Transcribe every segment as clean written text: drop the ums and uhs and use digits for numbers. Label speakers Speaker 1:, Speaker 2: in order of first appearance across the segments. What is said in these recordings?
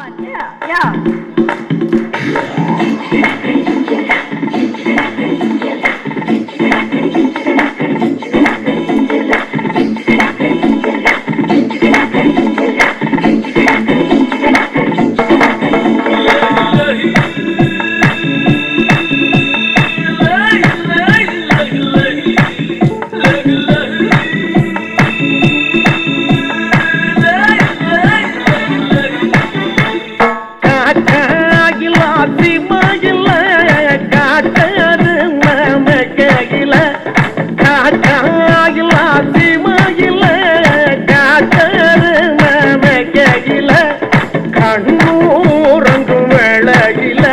Speaker 1: on. Yeah, yeah.
Speaker 2: கண்ணூரங்கும் வேளையில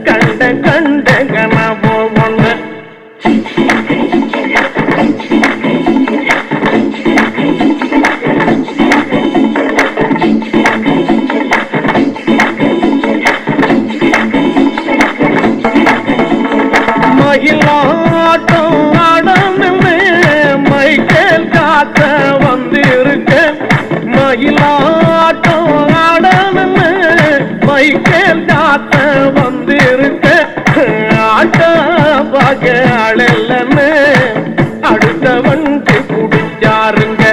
Speaker 2: கண்ட கண்ட கனவோ ஒண்ணு மயிலாட்டம் ஆடமே மைக்கேல் காத்த வந்திருக்க மயிலாட்டம் ஆடமே மைக்கேல் காத்த வந்திருக்க ஆட்ட பாக ஆளல்லன்னு அடுத்த வண்டி குடிச்சாருங்க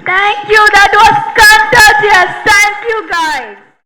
Speaker 1: Thank you. That was contagious. Thank you, guys.